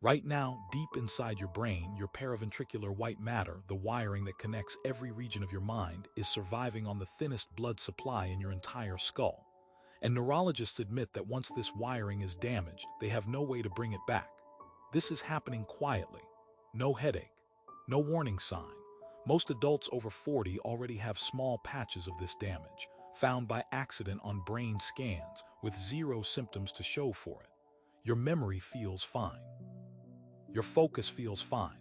Right now, deep inside your brain, your periventricular white matter, the wiring that connects every region of your mind, is surviving on the thinnest blood supply in your entire skull. And neurologists admit that once this wiring is damaged, they have no way to bring it back. This is happening quietly. No headache. No warning sign. Most adults over 40 already have small patches of this damage, found by accident on brain scans, with zero symptoms to show for it. Your memory feels fine. Your focus feels fine.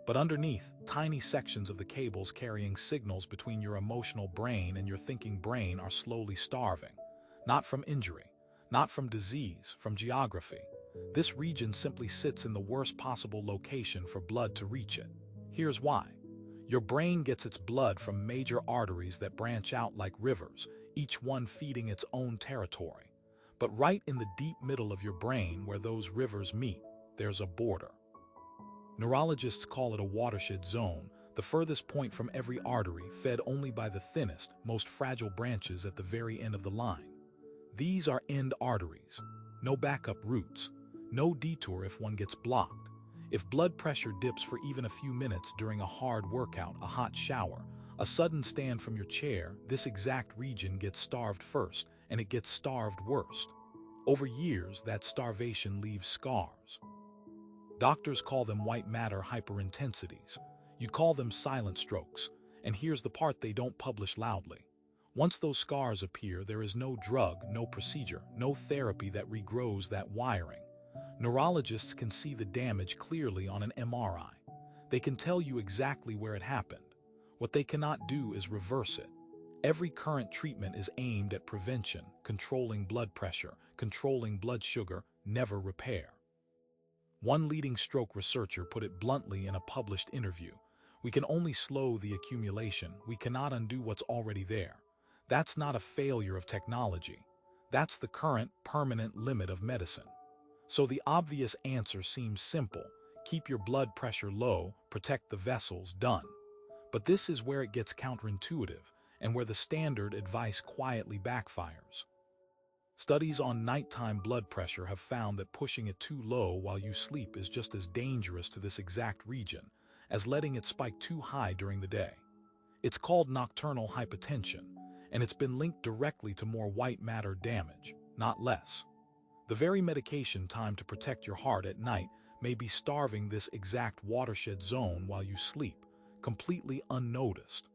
But underneath, tiny sections of the cables carrying signals between your emotional brain and your thinking brain are slowly starving. Not from injury, not from disease, from geography. This region simply sits in the worst possible location for blood to reach it. Here's why. Your brain gets its blood from major arteries that branch out like rivers, each one feeding its own territory. But right in the deep middle of your brain where those rivers meet, there's a border. Neurologists call it a watershed zone, the furthest point from every artery, fed only by the thinnest, most fragile branches at the very end of the line. These are end arteries. No backup routes. No detour if one gets blocked. If blood pressure dips for even a few minutes during a hard workout, a hot shower, a sudden stand from your chair, this exact region gets starved first, and it gets starved worst. Over years, that starvation leaves scars. Doctors call them white matter hyperintensities. You'd call them silent strokes. And here's the part they don't publish loudly. Once those scars appear, there is no drug, no procedure, no therapy that regrows that wiring. Neurologists can see the damage clearly on an MRI. They can tell you exactly where it happened. What they cannot do is reverse it. Every current treatment is aimed at prevention, controlling blood pressure, controlling blood sugar, never repair. One leading stroke researcher put it bluntly in a published interview. We can only slow the accumulation. We cannot undo what's already there. That's not a failure of technology. That's the current, permanent limit of medicine. So the obvious answer seems simple. Keep your blood pressure low, protect the vessels, done. But this is where it gets counterintuitive, and where the standard advice quietly backfires. Studies on nighttime blood pressure have found that pushing it too low while you sleep is just as dangerous to this exact region as letting it spike too high during the day. It's called nocturnal hypotension, and it's been linked directly to more white matter damage, not less. The very medication timed to protect your heart at night may be starving this exact watershed zone while you sleep, completely unnoticed.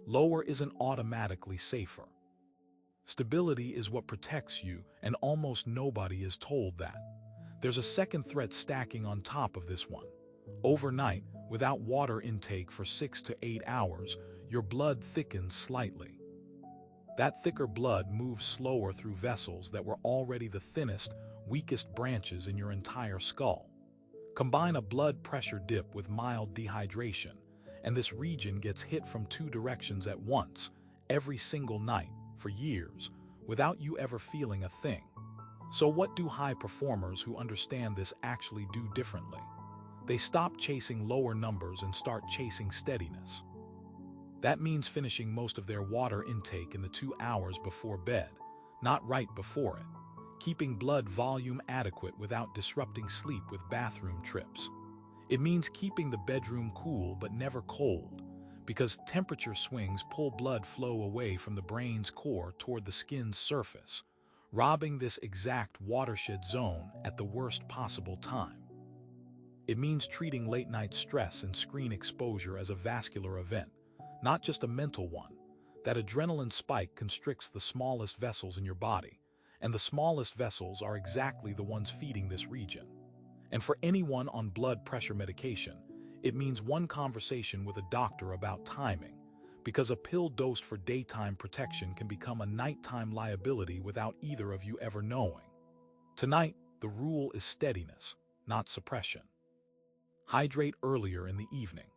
Lower isn't automatically safer. Stability is what protects you, and almost nobody is told that. There's a second threat stacking on top of this one. Overnight, without water intake for 6 to 8 hours, your blood thickens slightly. That thicker blood moves slower through vessels that were already the thinnest, weakest branches in your entire skull. Combine a blood pressure dip with mild dehydration, and this region gets hit from two directions at once, every single night, for years, without you ever feeling a thing. So what do high performers who understand this actually do differently? They stop chasing lower numbers and start chasing steadiness. That means finishing most of their water intake in the 2 hours before bed, not right before it. Keeping blood volume adequate without disrupting sleep with bathroom trips. It means keeping the bedroom cool but never cold, because temperature swings pull blood flow away from the brain's core toward the skin's surface, robbing this exact watershed zone at the worst possible time. It means treating late-night stress and screen exposure as a vascular event, not just a mental one. That adrenaline spike constricts the smallest vessels in your body, and the smallest vessels are exactly the ones feeding this region. And for anyone on blood pressure medication, it means one conversation with a doctor about timing, because a pill dosed for daytime protection can become a nighttime liability without either of you ever knowing. Tonight, the rule is steadiness, not suppression. Hydrate earlier in the evening.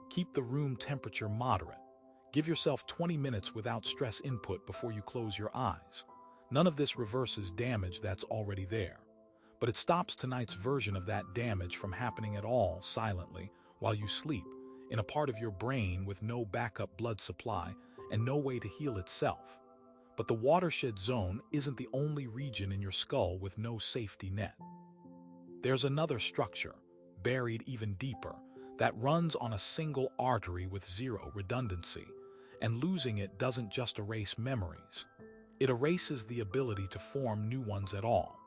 Keep the room temperature moderate. Give yourself 20 minutes without stress input before you close your eyes. None of this reverses damage that's already there. But it stops tonight's version of that damage from happening at all silently while you sleep, in a part of your brain with no backup blood supply and no way to heal itself. But the watershed zone isn't the only region in your skull with no safety net. There's another structure, buried even deeper, that runs on a single artery with zero redundancy. And losing it doesn't just erase memories. It erases the ability to form new ones at all.